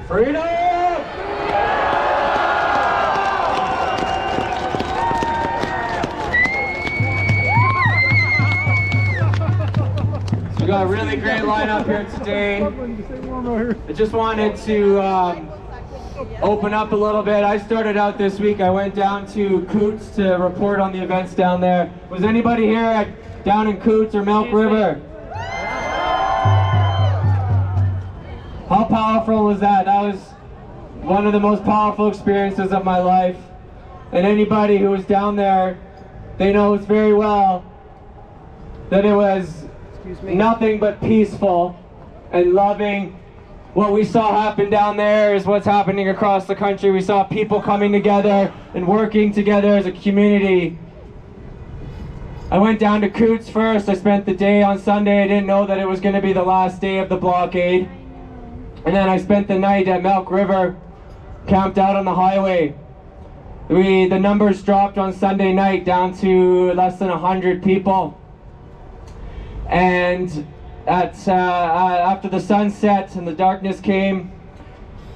Freedom! So we got a really great lineup here today. I just wanted to open up a little bit. I started out this week, I went down to Coots to report on the events down there. Was anybody here down in Coots or Milk River? How powerful was that? That was one of the most powerful experiences of my life. And anybody who was down there, they know it's very well that it was nothing but peaceful and loving. What we saw happen down there is what's happening across the country. We saw people coming together and working together as a community. I went down to Coots first. I spent the day on Sunday. I didn't know that it was going to be the last day of the blockade. And then I spent the night at Milk River, camped out on the highway. The numbers dropped on Sunday night down to less than 100 people. And after the sun set and the darkness came,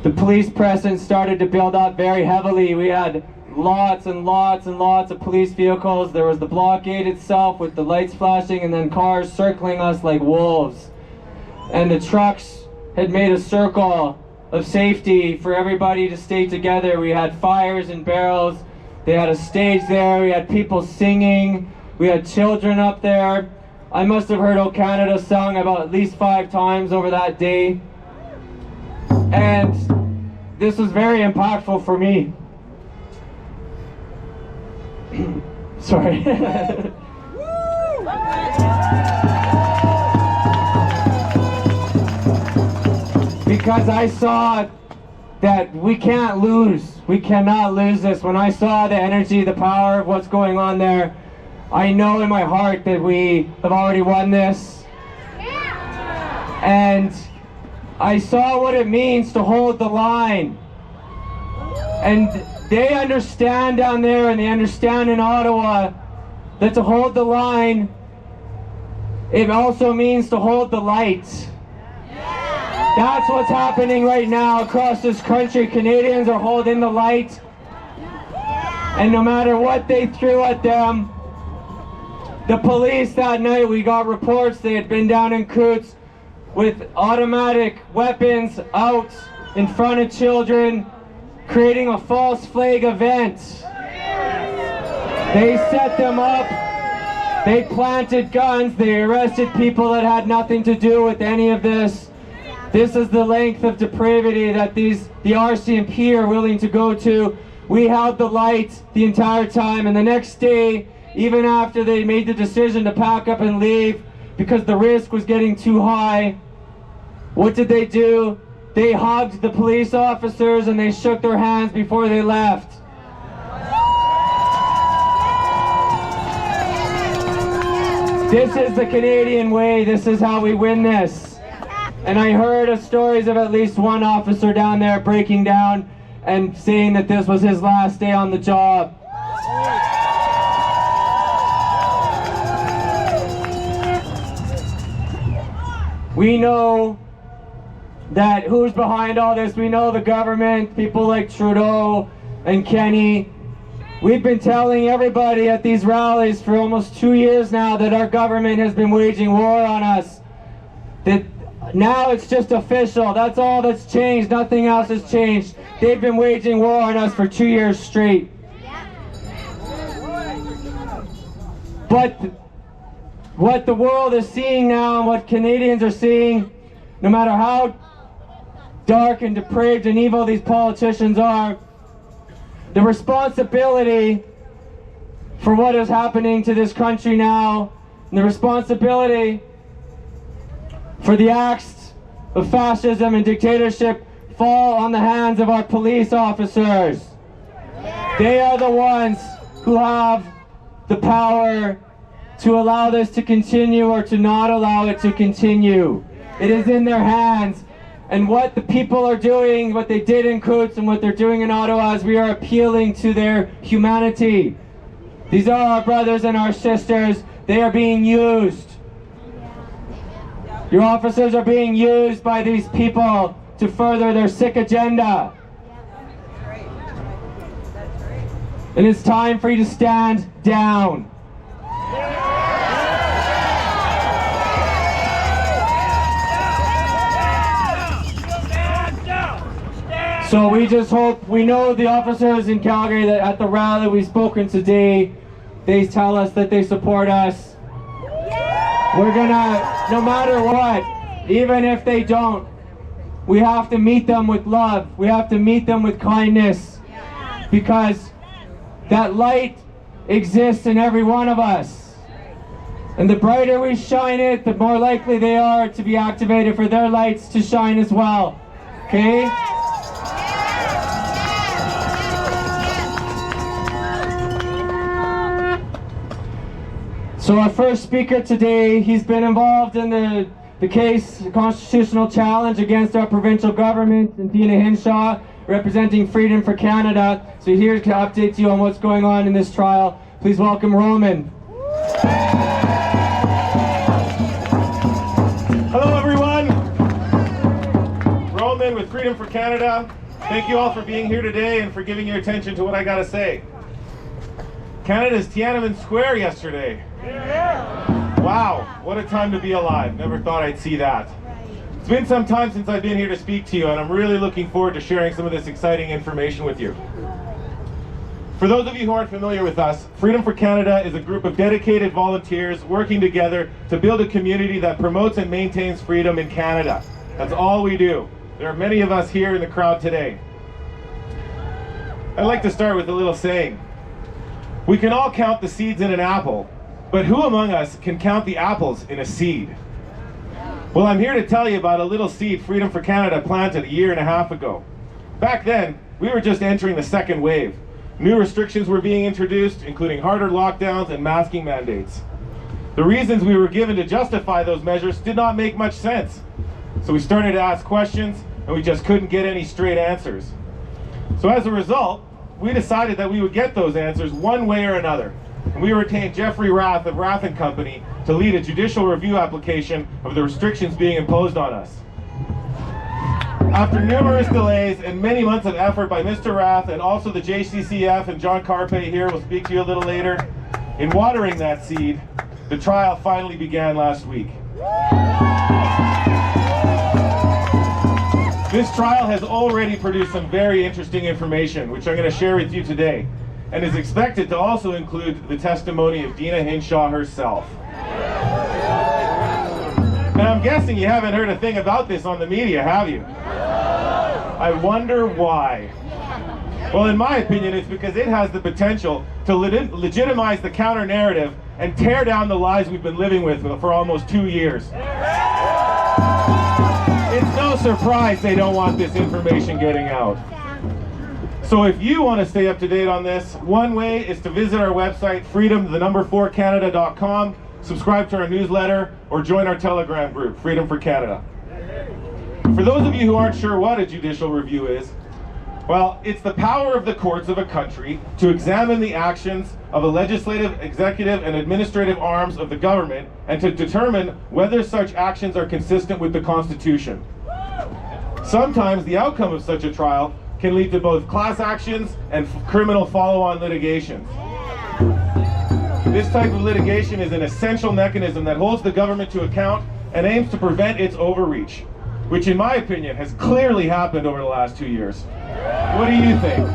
the police presence started to build up very heavily. We had lots and lots and lots of police vehicles. There was the blockade itself with the lights flashing and then cars circling us like wolves. And the trucks had made a circle of safety for everybody to stay together. We had fires and barrels. They had a stage there. We had people singing. We had children up there. I must have heard O Canada sung about at least 5 times over that day. And this was very impactful for me. Sorry. Because I saw that we can't lose. We cannot lose this. When I saw the energy, the power of what's going on there, I know in my heart that we have already won this. And I saw what it means to hold the line. And they understand down there and they understand in Ottawa that to hold the line, it also means to hold the light. That's what's happening right now across this country. Canadians are holding the light. And no matter what they threw at them, the police that night, we got reports they had been down in Coots with automatic weapons out in front of children, creating a false flag event. They set them up, they planted guns, they arrested people that had nothing to do with any of this. This is the length of depravity that the RCMP are willing to go to. We held the light the entire time, and the next day, even after they made the decision to pack up and leave because the risk was getting too high, what did they do? They hugged the police officers and they shook their hands before they left. This is the Canadian way. This is how we win this. And I heard of stories of at least one officer down there breaking down and saying that this was his last day on the job. We know that who's behind all this. We know the government, people like Trudeau and Kenny. We've been telling everybody at these rallies for almost 2 years now that our government has been waging war on us. That now it's just official. That's all that's changed. Nothing else has changed. They've been waging war on us for 2 years straight. But what the world is seeing now and what Canadians are seeing, no matter how dark and depraved and evil these politicians are, the responsibility for what is happening to this country now, and the responsibility for the acts of fascism and dictatorship fall on the hands of our police officers. They are the ones who have the power to allow this to continue or to not allow it to continue. It is in their hands. And what the people are doing, what they did in Coots and what they're doing in Ottawa, is we are appealing to their humanity. These are our brothers and our sisters. They are being used. Your officers are being used by these people to further their sick agenda. And it's time for you to stand down. So we just hope, we know the officers in Calgary that at the rally we've spoken today, they tell us that they support us. We're gonna, no matter what, even if they don't, we have to meet them with love. We have to meet them with kindness, because that light exists in every one of us. And the brighter we shine it, the more likely they are to be activated for their lights to shine as well. Okay? So our first speaker today, he's been involved in the case, the constitutional challenge against our provincial government, and Dina Hinshaw, representing Freedom for Canada. So here to update you on what's going on in this trial. Please welcome Roman. Hello everyone. Roman with Freedom for Canada. Thank you all for being here today and for giving your attention to what I gotta say. Canada's Tiananmen Square yesterday. Wow, what a time to be alive. Never thought I'd see that. It's been some time since I've been here to speak to you, and I'm really looking forward to sharing some of this exciting information with you. For those of you who aren't familiar with us, Freedom for Canada is a group of dedicated volunteers working together to build a community that promotes and maintains freedom in Canada. That's all we do. There are many of us here in the crowd today. I'd like to start with a little saying. We can all count the seeds in an apple, but who among us can count the apples in a seed? Well, I'm here to tell you about a little seed Freedom for Canada planted a year and a half ago. Back then, we were just entering the second wave. New restrictions were being introduced, including harder lockdowns and masking mandates. The reasons we were given to justify those measures did not make much sense. So we started to ask questions, and we just couldn't get any straight answers. So as a result, we decided that we would get those answers one way or another. And we retained Jeffrey Rath of Rath & Company to lead a judicial review application of the restrictions being imposed on us. After numerous delays and many months of effort by Mr. Rath and also the JCCF, and John Carpe here will speak to you a little later, in watering that seed, the trial finally began last week. This trial has already produced some very interesting information, which I'm going to share with you today, and is expected to also include the testimony of Dina Hinshaw herself. And I'm guessing you haven't heard a thing about this on the media, have you? I wonder why. Well, in my opinion, it's because it has the potential to legitimize the counter-narrative and tear down the lies we've been living with for almost 2 years. It's no surprise they don't want this information getting out. So if you want to stay up to date on this, one way is to visit our website, freedom4canada.com, subscribe to our newsletter, or join our Telegram group, Freedom for Canada. For those of you who aren't sure what a judicial review is, well, it's the power of the courts of a country to examine the actions of a legislative, executive, and administrative arms of the government and to determine whether such actions are consistent with the Constitution. Sometimes the outcome of such a trial can lead to both class actions and criminal follow-on litigations. This type of litigation is an essential mechanism that holds the government to account and aims to prevent its overreach, which in my opinion has clearly happened over the last 2 years. What do you think?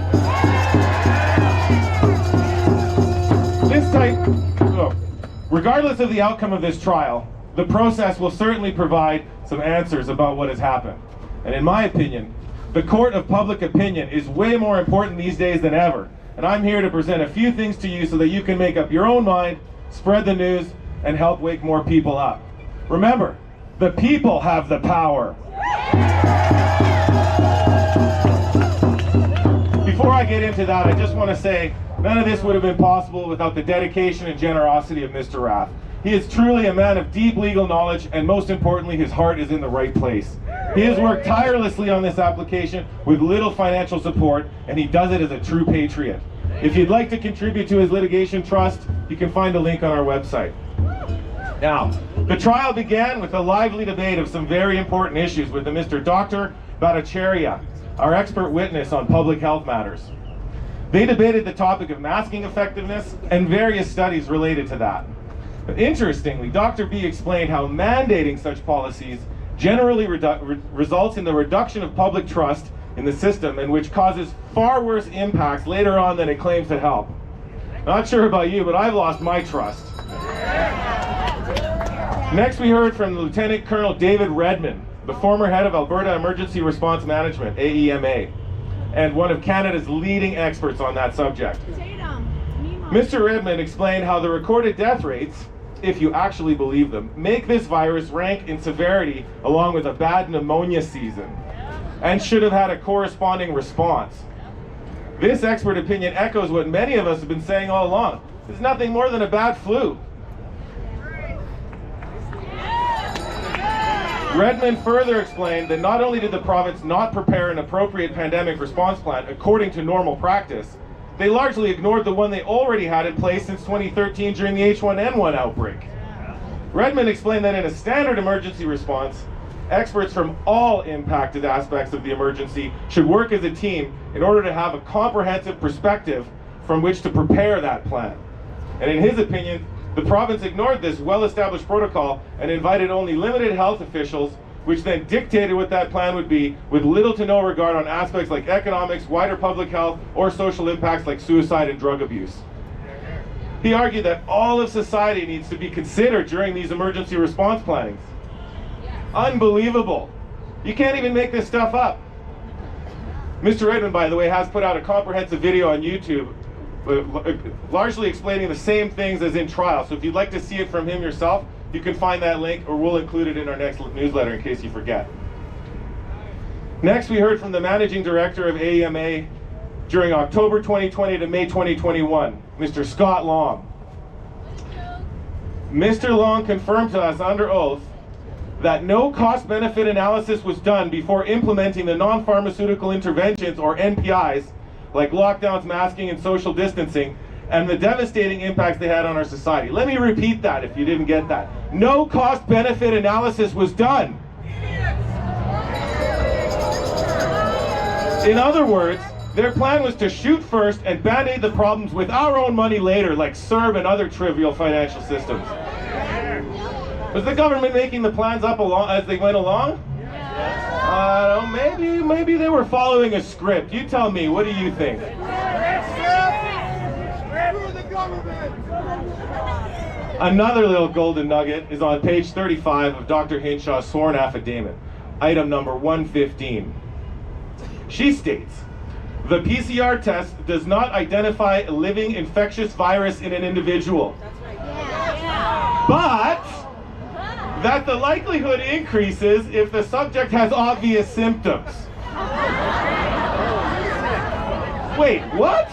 Regardless of the outcome of this trial, the process will certainly provide some answers about what has happened. And in my opinion, the court of public opinion is way more important these days than ever. And I'm here to present a few things to you so that you can make up your own mind, spread the news, and help wake more people up. Remember, the people have the power. Before I get into that, I just want to say, none of this would have been possible without the dedication and generosity of Mr. Rath. He is truly a man of deep legal knowledge, and most importantly, his heart is in the right place. He has worked tirelessly on this application with little financial support, and he does it as a true patriot. If you'd like to contribute to his litigation trust, you can find a link on our website. Now, the trial began with a lively debate of some very important issues with the Mr. Doctor Bhattacharya, our expert witness on public health matters. They debated the topic of masking effectiveness and various studies related to that. But interestingly, Dr. B explained how mandating such policies generally results in the reduction of public trust in the system, and which causes far worse impacts later on than it claims to help. Not sure about you, but I've lost my trust. Next, we heard from Lieutenant Colonel David Redman, the former head of Alberta Emergency Response Management, AEMA, and one of Canada's leading experts on that subject. Mr. Redman explained how the recorded death rates, if you actually believe them, make this virus rank in severity along with a bad pneumonia season, and should have had a corresponding response. This expert opinion echoes what many of us have been saying all along. It's nothing more than a bad flu. Redmond further explained that not only did the province not prepare an appropriate pandemic response plan according to normal practice, they largely ignored the one they already had in place since 2013 during the H1N1 outbreak. Redmond explained that in a standard emergency response, experts from all impacted aspects of the emergency should work as a team in order to have a comprehensive perspective from which to prepare that plan. And in his opinion, the province ignored this well-established protocol and invited only limited health officials, which then dictated what that plan would be, with little to no regard on aspects like economics, wider public health, or social impacts like suicide and drug abuse. He argued that all of society needs to be considered during these emergency response plannings. Unbelievable. You can't even make this stuff up. Mr. Redmond, by the way, has put out a comprehensive video on YouTube largely explaining the same things as in trial. So if you'd like to see it from him yourself, you can find that link, or we'll include it in our next newsletter in case you forget. Next, we heard from the Managing Director of AEMA during October 2020 to May 2021, Mr. Scott Long. Mr. Long confirmed to us under oath that no cost-benefit analysis was done before implementing the non-pharmaceutical interventions, or NPIs, like lockdowns, masking, and social distancing, and the devastating impacts they had on our society. Let me repeat that if you didn't get that. No cost-benefit analysis was done. In other words, their plan was to shoot first and band-aid the problems with our own money later, like CERB and other trivial financial systems. Was the government making the plans up as they went along? Maybe they were following a script. You tell me, what do you think? Another little golden nugget is on page 35 of Dr. Hinshaw's sworn affidavit, item number 115. She states, the PCR test does not identify a living infectious virus in an individual, but that the likelihood increases if the subject has obvious symptoms. Wait, what?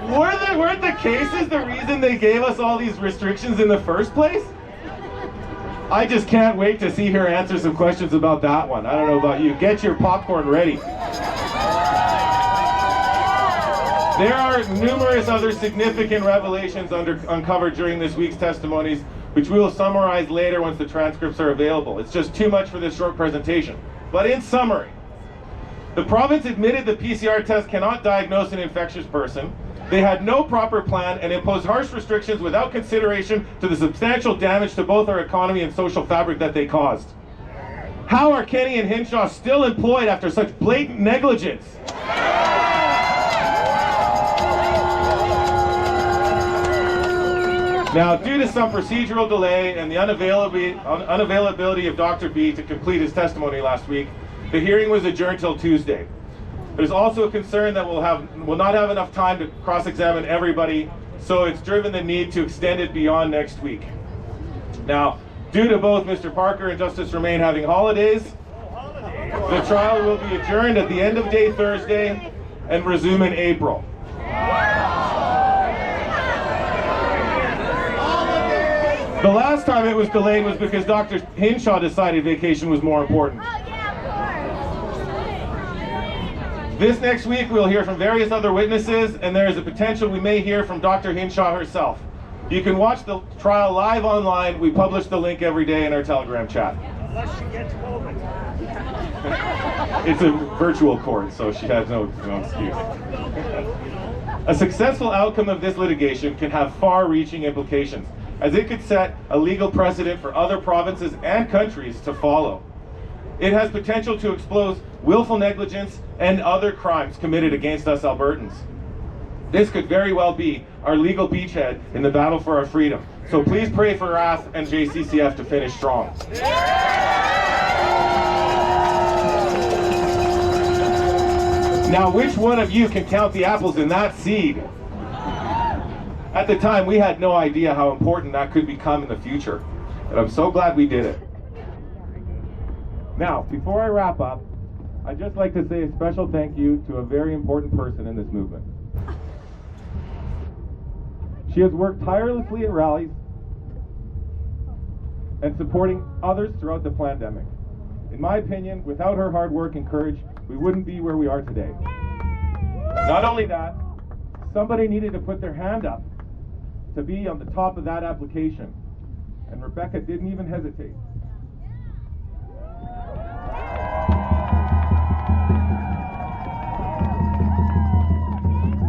Weren't the cases the reason they gave us all these restrictions in the first place? I just can't wait to see her answer some questions about that one. I don't know about you. Get your popcorn ready. There are numerous other significant revelations uncovered during this week's testimonies, which we will summarize later once the transcripts are available. It's just too much for this short presentation. But in summary, the province admitted the PCR test cannot diagnose an infectious person. They had no proper plan and imposed harsh restrictions without consideration to the substantial damage to both our economy and social fabric that they caused. How are Kenny and Hinshaw still employed after such blatant negligence? Now, due to some procedural delay and the unavailability of Dr. B to complete his testimony last week, the hearing was adjourned till Tuesday. There's also a concern that we'll not have enough time to cross-examine everybody, so it's driven the need to extend it beyond next week. Now, due to both Mr. Parker and Justice Romain having holidays, the trial will be adjourned at the end of day Thursday and resume in April. The last time it was delayed was because Dr. Hinshaw decided vacation was more important. This next week we'll hear from various other witnesses, and there is a potential we may hear from Dr. Hinshaw herself. You can watch the trial live online. We publish the link every day in our Telegram chat. Unless she gets COVID. It's a virtual court, so she has no excuse. A successful outcome of this litigation can have far-reaching implications, as it could set a legal precedent for other provinces and countries to follow. It has potential to expose willful negligence and other crimes committed against us Albertans. This could very well be our legal beachhead in the battle for our freedom. So please pray for RAF and JCCF to finish strong. Now, which one of you can count the apples in that seed? At the time, we had no idea how important that could become in the future. And I'm so glad we did it. Now, before I wrap up, I'd just like to say a special thank you to a very important person in this movement. She has worked tirelessly at rallies and supporting others throughout the pandemic. In my opinion, without her hard work and courage, we wouldn't be where we are today. Not only that, somebody needed to put their hand up to be on the top of that application, and Rebecca didn't even hesitate.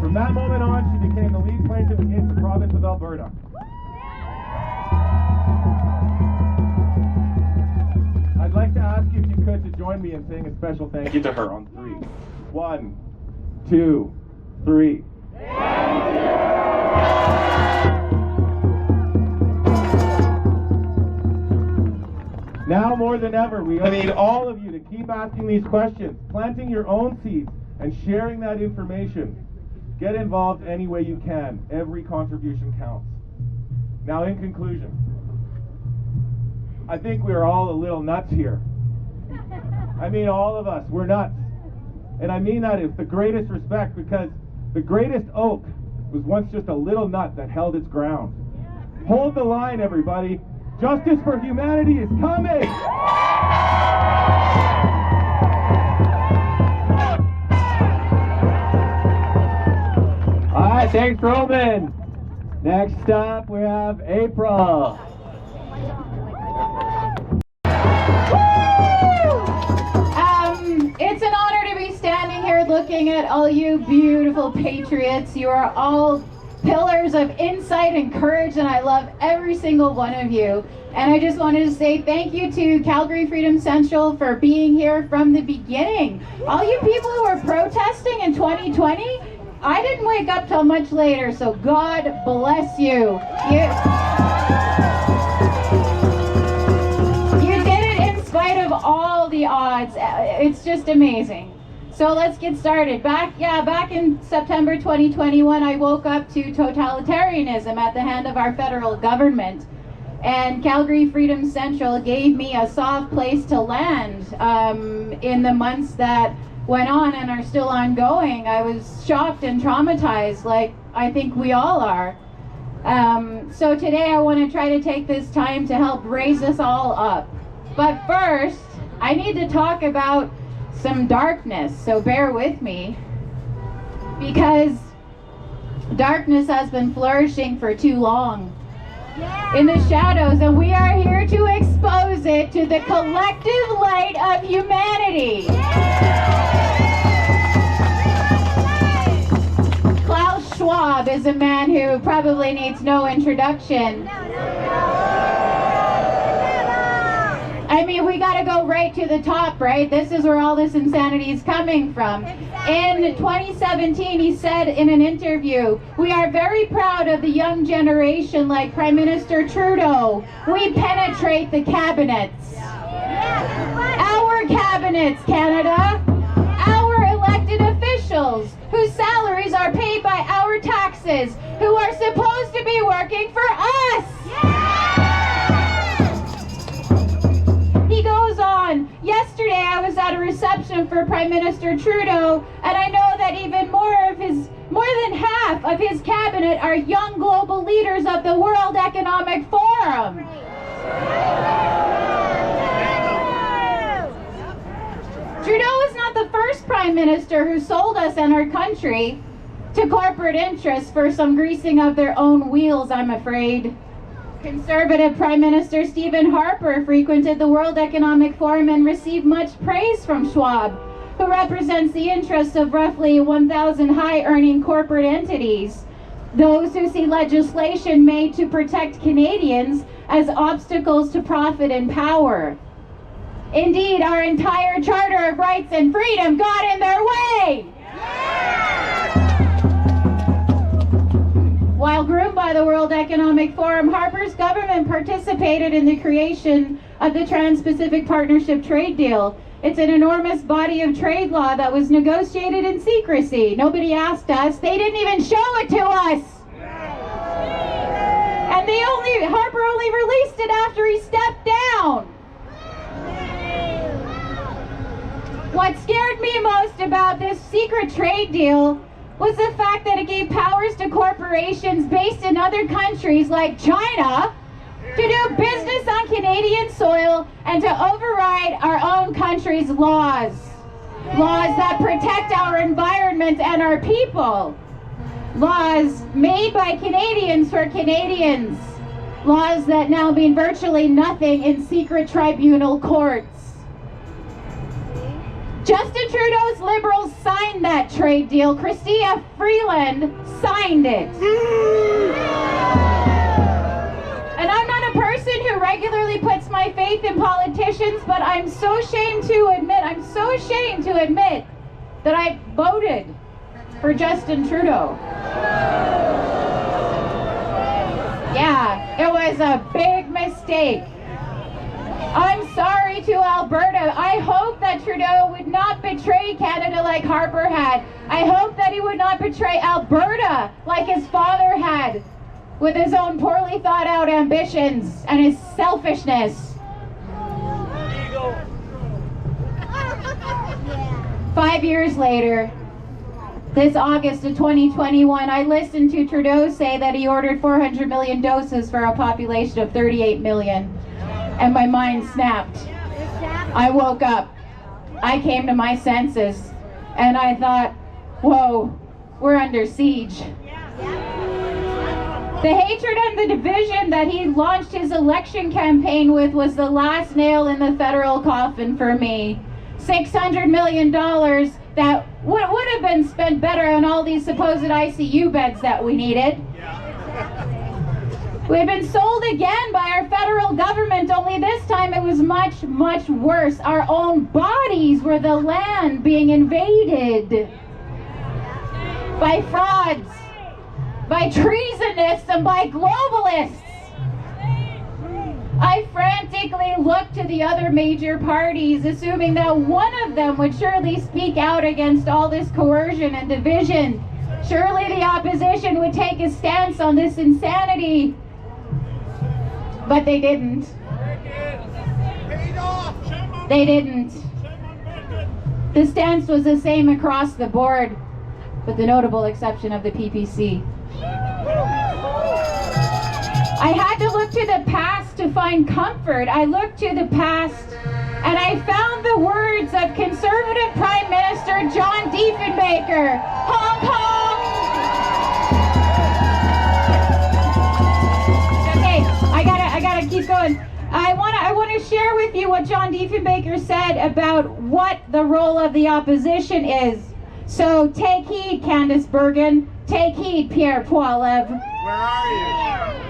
From that moment on, she became the lead plaintiff against the province of Alberta. I'd like to ask you if you could to join me in saying a special thank you to her on 3. 1, 2, 3. Thank you! Now more than ever, we need all of you to keep asking these questions, planting your own seeds, and sharing that information. Get involved any way you can. Every contribution counts. Now, in conclusion, I think we're all a little nuts here. I mean, all of us, we're nuts. And I mean that with the greatest respect, because the greatest oak was once just a little nut that held its ground. Hold the line, everybody. Justice for humanity is coming! All right, thanks, Roman. Next up, we have April. It's an honor to be standing here looking at all you beautiful patriots. You are all pillars of insight and courage, and I love every single one of you. And I just wanted to say thank you to Calgary Freedom Central for being here from the beginning. All you people who were protesting in 2020, I didn't wake up till much later, so God bless you. You did it in spite of all the odds. It's just amazing. So let's get started. Back in September 2021, I woke up to totalitarianism at the hand of our federal government. And Calgary Freedom Central gave me a soft place to land in the months that went on and are still ongoing. I was shocked and traumatized, like I think we all are. So today I want to try to take this time to help raise us all up. But first, I need to talk about some darkness, so bear with me, because darkness has been flourishing for too long in the shadows, and we are here to expose it to the collective light of humanity. Klaus Schwab is a man who probably needs no introduction. I mean, we got to go right to the top, right? This is where all this insanity is coming from. Exactly. In 2017, he said in an interview, "We are very proud of the young generation like Prime Minister Trudeau. We penetrate the cabinets." Our cabinets, Canada. Our elected officials, whose salaries are paid by our taxes, who are supposed to be working for us. He goes on, "Yesterday I was at a reception for Prime Minister Trudeau, and I know that even more than half of his cabinet are young global leaders of the World Economic Forum." Trudeau is not the first Prime Minister who sold us and our country to corporate interests for some greasing of their own wheels, I'm afraid. Conservative Prime Minister Stephen Harper frequented the World Economic Forum and received much praise from Schwab, who represents the interests of roughly 1,000 high-earning corporate entities, those who see legislation made to protect Canadians as obstacles to profit and power. Indeed, our entire Charter of Rights and Freedom got in their way! While groomed by the World Economic Forum, Harper's government participated in the creation of the Trans-Pacific Partnership trade deal. It's an enormous body of trade law that was negotiated in secrecy. Nobody asked us. They didn't even show it to us. And Harper only released it after he stepped down. What scared me most about this secret trade deal was the fact that it gave powers to corporations based in other countries like China to do business on Canadian soil and to override our own country's laws. Laws that protect our environment and our people. Laws made by Canadians for Canadians. Laws that now mean virtually nothing in secret tribunal courts. Justin Trudeau's Liberals signed that trade deal. Chrystia Freeland signed it. And I'm not a person who regularly puts my faith in politicians, but I'm so ashamed to admit that I voted for Justin Trudeau. Yeah, it was a big mistake. I'm sorry to Alberta. I hope that Trudeau would not betray Canada like Harper had. I hope that he would not betray Alberta like his father had, with his own poorly thought out ambitions and his selfishness. 5 years later, this August of 2021, I listened to Trudeau say that he ordered 400 million doses for a population of 38 million. And my mind snapped. I woke up. I came to my senses. And I thought, whoa, we're under siege. The hatred and the division that he launched his election campaign with was the last nail in the federal coffin for me. $600 million that would have been spent better on all these supposed ICU beds that we needed. We've been sold again by our federal government, only this time it was much, much worse. Our own bodies were the land being invaded by frauds, by treasonists, and by globalists. I frantically looked to the other major parties, assuming that one of them would surely speak out against all this coercion and division. Surely the opposition would take a stance on this insanity. But they didn't. They didn't. The stance was the same across the board, with the notable exception of the PPC. I had to look to the past to find comfort. I looked to the past and I found the words of Conservative Prime Minister John Diefenbaker. Honk honk! I gotta keep going. I want to share with you what John Diefenbaker said about what the role of the opposition is. So take heed, Candice Bergen. Take heed, Pierre Poilievre. Where are you?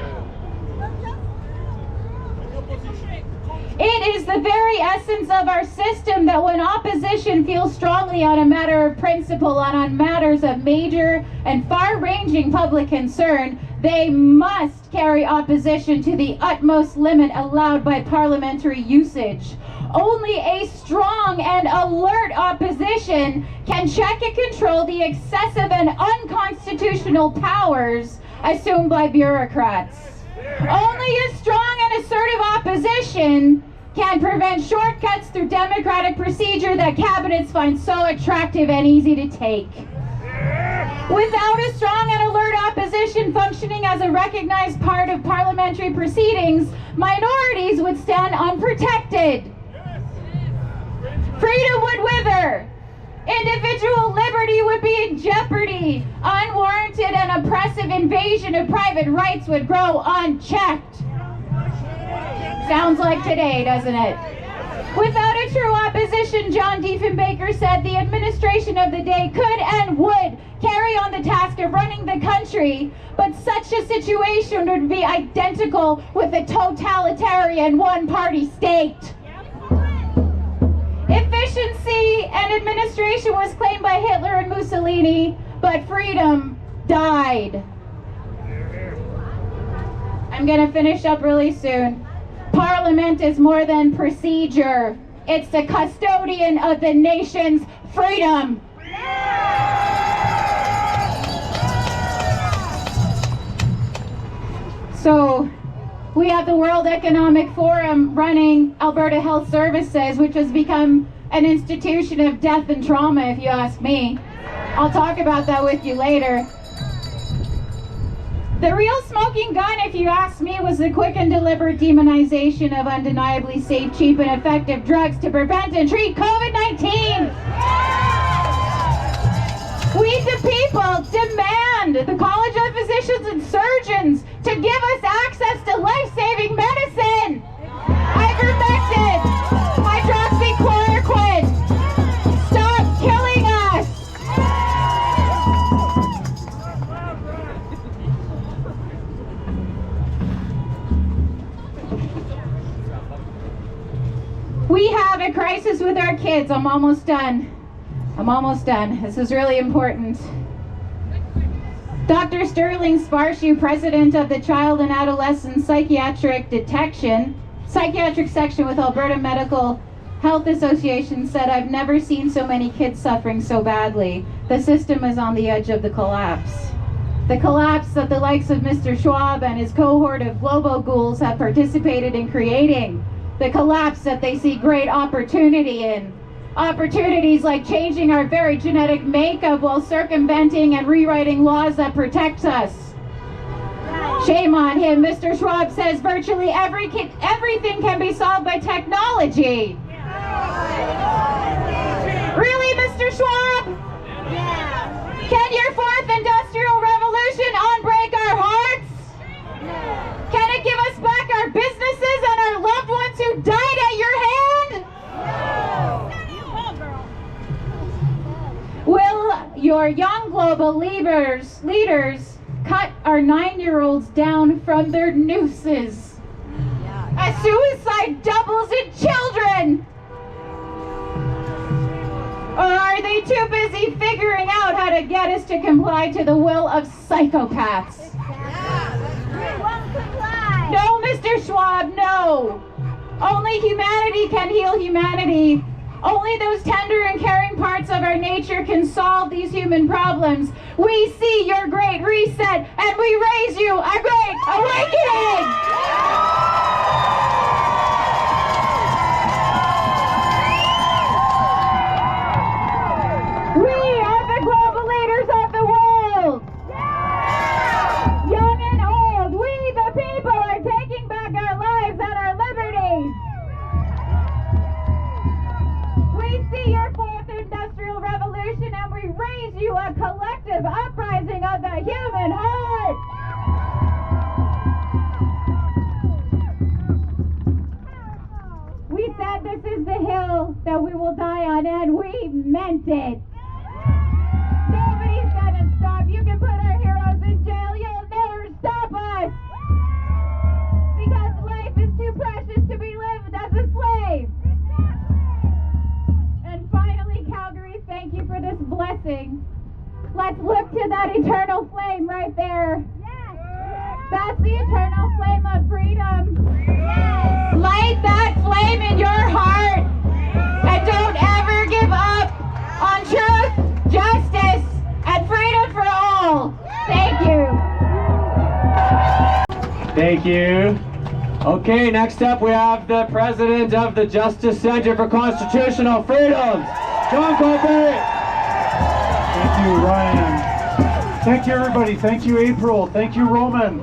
It is the very essence of our system that when opposition feels strongly on a matter of principle and on matters of major and far-ranging public concern, they must carry opposition to the utmost limit allowed by parliamentary usage. Only a strong and alert opposition can check and control the excessive and unconstitutional powers assumed by bureaucrats. Only a strong and assertive opposition can prevent shortcuts through democratic procedure that cabinets find so attractive and easy to take. Without a strong and alert opposition functioning as a recognized part of parliamentary proceedings, minorities would stand unprotected. Freedom would wither. Individual liberty would be in jeopardy. Unwarranted and oppressive invasion of private rights would grow unchecked. Sounds like today, doesn't it? Without a true opposition, John Diefenbaker said the administration of the day could and would carry on the task of running the country, but such a situation would be identical with a totalitarian one-party state. Efficiency and administration was claimed by Hitler and Mussolini, but freedom died. I'm gonna finish up really soon. Parliament is more than procedure. It's the custodian of the nation's freedom. So, we have the World Economic Forum running Alberta Health Services, which has become an institution of death and trauma, if you ask me. I'll talk about that with you later. The real smoking gun, if you ask me, was the quick and deliberate demonization of undeniably safe, cheap, and effective drugs to prevent and treat COVID-19. We the people demand the College of Physicians and Surgeons to give us access to life-saving medicine. Ivermectin, hydroxychloroquine. Stop killing us. We have a crisis with our kids. I'm almost done. This is really important. Dr. Sterling Sparshu, president of the Child and Adolescent Psychiatric Section with Alberta Medical Health Association, said, "I've never seen so many kids suffering so badly. The system is on the edge of the collapse." The collapse that the likes of Mr. Schwab and his cohort of globo ghouls have participated in creating. The collapse that they see great opportunity in. Opportunities like changing our very genetic makeup while circumventing and rewriting laws that protect us. Shame on him. Mr. Schwab says virtually everything can be solved by technology. Really, Mr. Schwab? Can your fourth industrial revolution unbreak our hearts? Can it give us back our businesses and our loved ones who died at your hand? Will your young global leaders cut our 9-year-olds down from their nooses? A suicide doubles in children! Or are they too busy figuring out how to get us to comply to the will of psychopaths? No, Mr. Schwab, no. Only humanity can heal humanity. Only those tender and caring parts of our nature can solve these human problems. We see your great reset and we raise you a great awakening! We are the global leaders of the world! Young and old, we the people are taking back our lives and our liberties! We see your fourth industrial revolution and we raise you a collective uprising of the human heart! We said this is the hill that we will die on, and we meant it! Nobody's gonna stop. You can put our heroes in jail. You'll never stop us! Because life is too precious to be lived as a slave! And finally, Calgary, thank you for this blessing. Let's look to that eternal flame right there. Yes. That's the eternal flame of freedom. Yes. Light that flame in your heart. And don't ever give up on truth, justice, and freedom for all. Thank you. Thank you. Okay, next up we have the president of the Justice Center for Constitutional Freedoms, John Colbert. Thank you, Ryan. Thank you, everybody. Thank you, April. Thank you, Roman.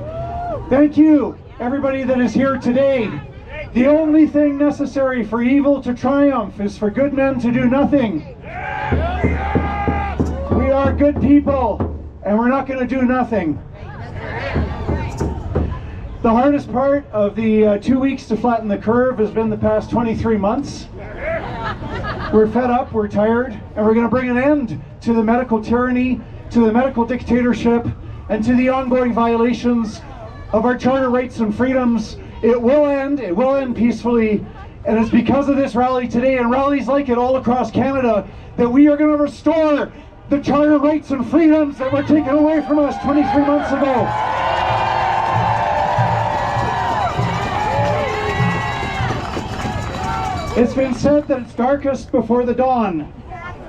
Thank you, everybody that is here today. The only thing necessary for evil to triumph is for good men to do nothing. We are good people, and we're not going to do nothing. The hardest part of the 2 weeks to flatten the curve has been the past 23 months. We're fed up, we're tired, and we're going to bring an end to the medical tyranny, to the medical dictatorship, and to the ongoing violations of our charter rights and freedoms. It will end peacefully, and it's because of this rally today and rallies like it all across Canada that we are going to restore the charter rights and freedoms that were taken away from us 23 months ago. It's been said that it's darkest before the dawn,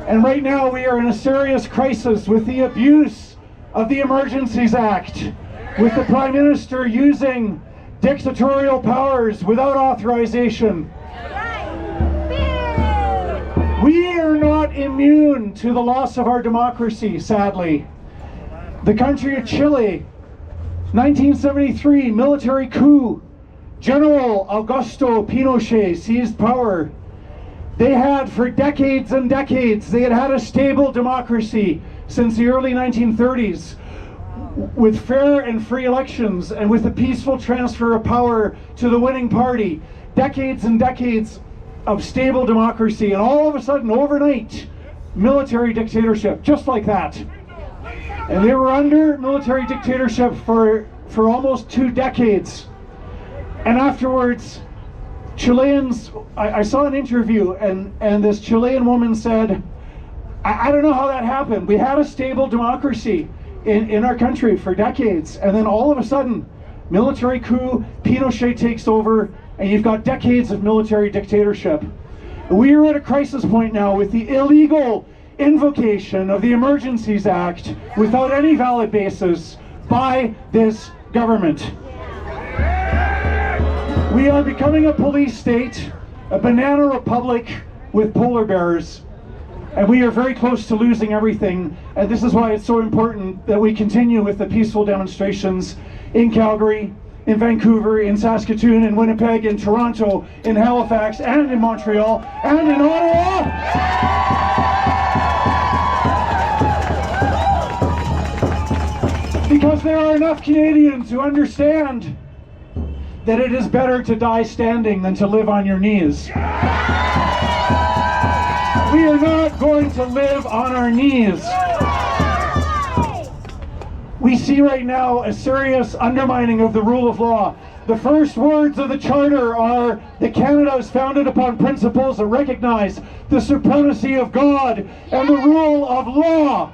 and right now we are in a serious crisis with the abuse of the Emergencies Act, with the Prime Minister using dictatorial powers without authorization. We are not immune to the loss of our democracy, sadly. The country of Chile, 1973, military coup. General Augusto Pinochet seized power. They had for decades and decades, they had a stable democracy since the early 1930s with fair and free elections and with a peaceful transfer of power to the winning party. Decades and decades of stable democracy, and all of a sudden, overnight, military dictatorship, just like that. And they were under military dictatorship for almost 2 decades. And afterwards, Chileans, I saw an interview, and this Chilean woman said, I don't know how that happened. We had a stable democracy in our country for decades, and then all of a sudden, military coup, Pinochet takes over, and you've got decades of military dictatorship. We are at a crisis point now with the illegal invocation of the Emergencies Act without any valid basis by this government. We are becoming a police state, a banana republic with polar bears, and we are very close to losing everything. And this is why it's so important that we continue with the peaceful demonstrations in Calgary, in Vancouver, in Saskatoon, in Winnipeg, in Toronto, in Halifax, and in Montreal, and in Ottawa. Because there are enough Canadians who understand that it is better to die standing than to live on your knees. We are not going to live on our knees. We see right now a serious undermining of the rule of law. The first words of the Charter are that Canada is founded upon principles that recognize the supremacy of God and the rule of law.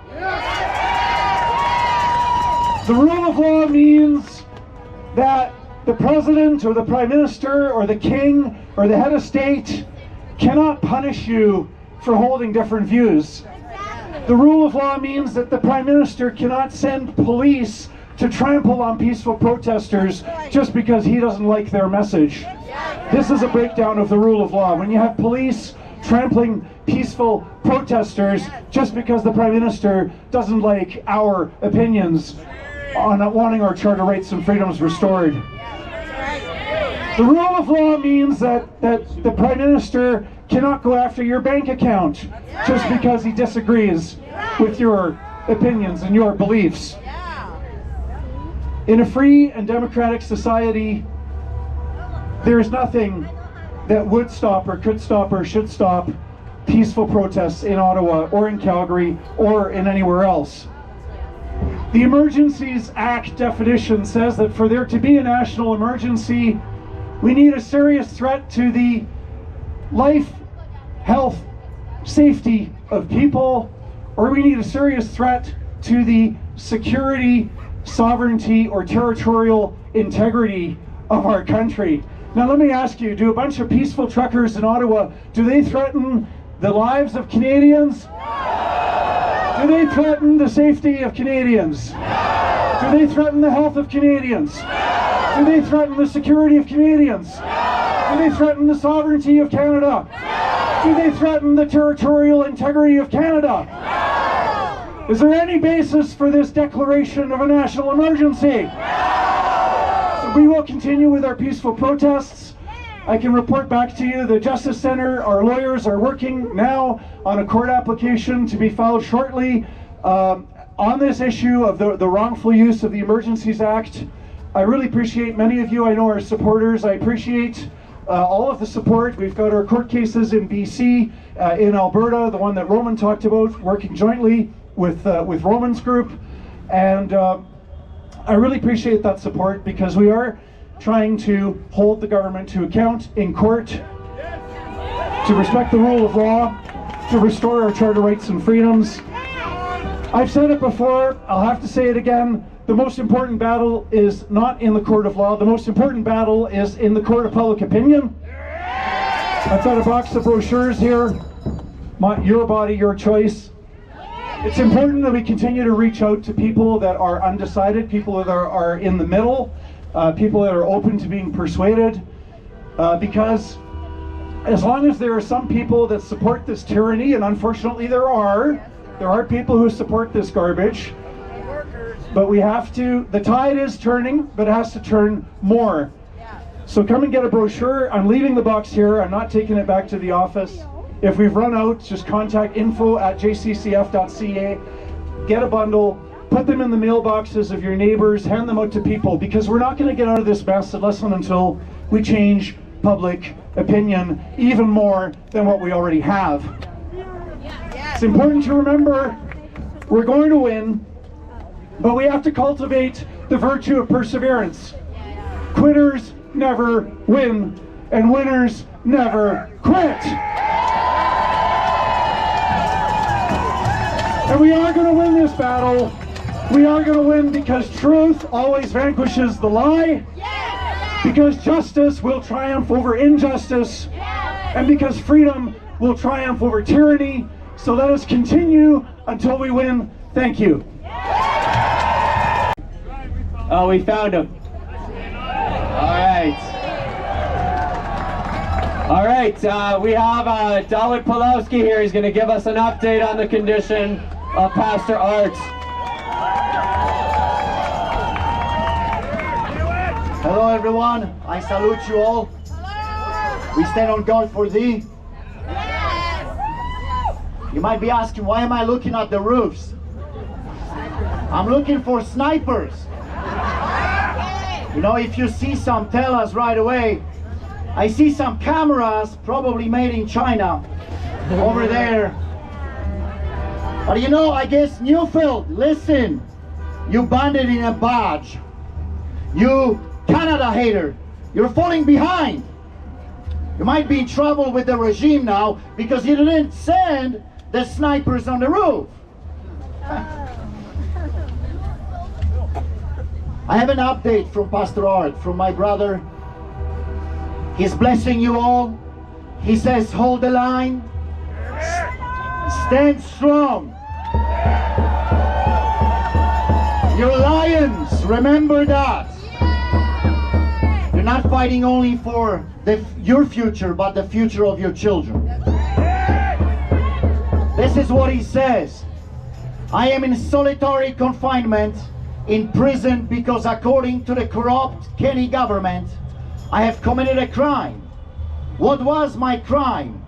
The rule of law means that the President or the Prime Minister or the King or the head of state cannot punish you for holding different views. The rule of law means that the Prime Minister cannot send police to trample on peaceful protesters just because he doesn't like their message. This is a breakdown of the rule of law. When you have police trampling peaceful protesters just because the Prime Minister doesn't like our opinions on wanting our charter rights and freedoms restored. The rule of law means that the Prime Minister cannot go after your bank account just because he disagrees with your opinions and your beliefs. In a free and democratic society, there is nothing that would stop or could stop or should stop peaceful protests in Ottawa or in Calgary or in anywhere else. The Emergencies Act definition says that for there to be a national emergency, we need a serious threat to the life, health, safety of people, or we need a serious threat to the security, sovereignty, or territorial integrity of our country. Now let me ask you, do a bunch of peaceful truckers in Ottawa, do they threaten the lives of Canadians? Do they threaten the safety of Canadians? Do they threaten the health of Canadians? Do they threaten the security of Canadians? Do they threaten the sovereignty of Canada? Do they threaten the territorial integrity of Canada? Is there any basis for this declaration of a national emergency? So we will continue with our peaceful protests. I can report back to you the Justice Centre, our lawyers are working now on a court application to be filed shortly on this issue of the wrongful use of the Emergencies Act I really appreciate many of you. I know our supporters. I appreciate all of the support. We've got our court cases in BC, in Alberta, the one that Roman talked about, working jointly with Roman's group. And I really appreciate that support, because we are trying to hold the government to account in court, to respect the rule of law, to restore our charter rights and freedoms. I've said it before, I'll have to say it again. The most important battle is not in the court of law. The most important battle is in the court of public opinion. I've got a box of brochures here. Your body, your choice. It's important that we continue to reach out to people that are undecided, people that are in the middle, people that are open to being persuaded, because as long as there are some people that support this tyranny, and unfortunately there are people who support this garbage, but we have to, the tide is turning, but it has to turn more. So come and get a brochure. I'm leaving the box here. I'm not taking it back to the office. If we've run out, just contact info@jccf.ca, get a bundle, put them in the mailboxes of your neighbors, hand them out to people, because we're not going to get out of this mess unless and until we change public opinion even more than what we already have. It's important to remember we're going to win, but we have to cultivate the virtue of perseverance. Quitters never win, and winners never quit. And we are going to win this battle. We are going to win because truth always vanquishes the lie, because justice will triumph over injustice, and because freedom will triumph over tyranny. So let us continue until we win. Thank you. Oh, we found him. All right, we have David Pawlowski here. He's going to give us an update on the condition of Pastor Art. Hello everyone, I salute you all. Hello. We stand on God for thee. Yes. You might be asking, why am I looking at the roofs? I'm looking for snipers. You know, if you see some, tell us right away. I see some cameras, probably made in China, over there. But you know, I guess Newfield, listen, you bandit in a badge. You Canada hater, you're falling behind. You might be in trouble with the regime now because you didn't send the snipers on the roof. I have an update from Pastor Art, from my brother. He's blessing you all. He says, hold the line. Stand strong. You're lions, remember that. You're not fighting only for your future, but the future of your children. This is what he says. I am in solitary confinement in prison because according to the corrupt Kenny government, I have committed a crime. What was my crime?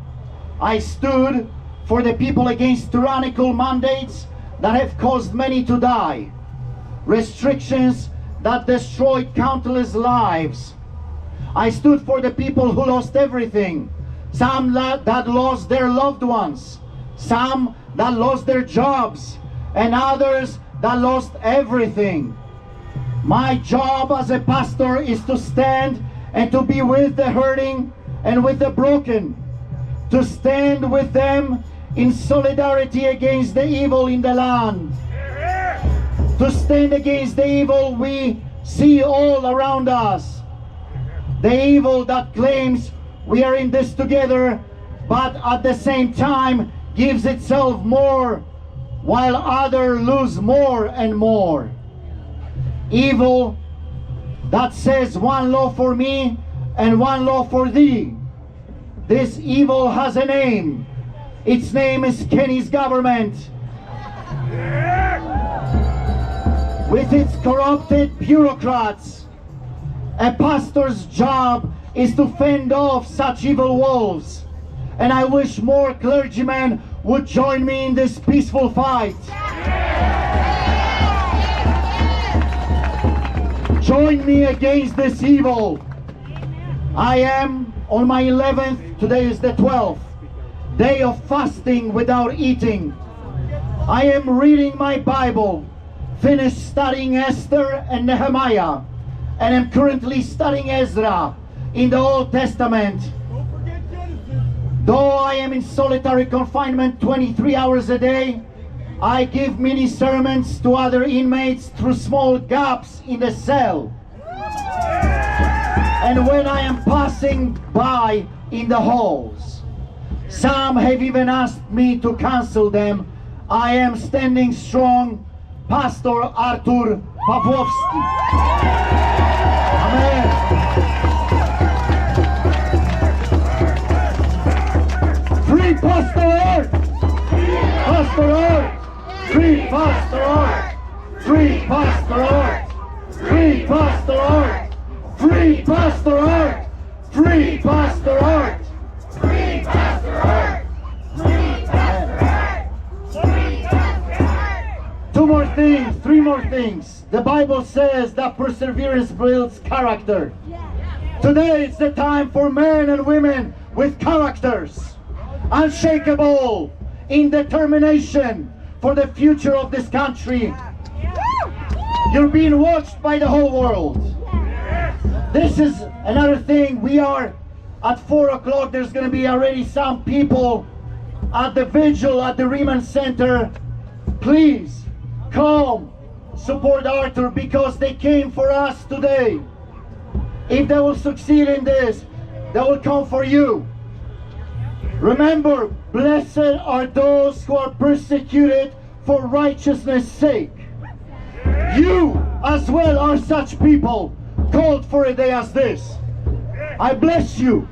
I stood for the people against tyrannical mandates that have caused many to die. Restrictions that destroyed countless lives. I stood for the people who lost everything. Some that lost their loved ones. Some that lost their jobs. And others that lost everything. My job as a pastor is to stand and to be with the hurting and with the broken. To stand with them in solidarity against the evil in the land. To stand against the evil we see all around us. The evil that claims we are in this together, but at the same time gives itself more, while others lose more and more. Evil that says one law for me and one law for thee. This evil has a name. Its name is Kenny's government. With its corrupted bureaucrats. A pastor's job is to fend off such evil wolves. And I wish more clergymen would join me in this peaceful fight. Join me against this evil. I am on my 11th, today is the 12th, day of fasting without eating. I am reading my Bible, finished studying Esther and Nehemiah, and am currently studying Ezra in the Old Testament. Though I am in solitary confinement 23 hours a day, I give mini sermons to other inmates through small gaps in the cell. And when I am passing by in the halls, some have even asked me to cancel them. I am standing strong, Pastor Artur Pawłowski. Amen. Free Pastor Art! Pastor Art! Free Pastor Art! Free Pastor Art! Free Pastor Art! Free Pastor Art! Free Pastor Art! Free Pastor Art! Free Pastor Art! Free Pastor Art! Two more things, three more things. The Bible says that perseverance builds character. Today it's the time for men and women with characters, unshakable in determination for the future of this country. You're being watched by the whole world. This is another thing. We are at 4 o'clock. There's going to be already some people at the vigil at the Riemann Center. Please come support Arthur, because they came for us today. If they will succeed in this, they will come for you. Remember, blessed are those who are persecuted for righteousness' sake. You as well are such people, called for a day as this. I bless you.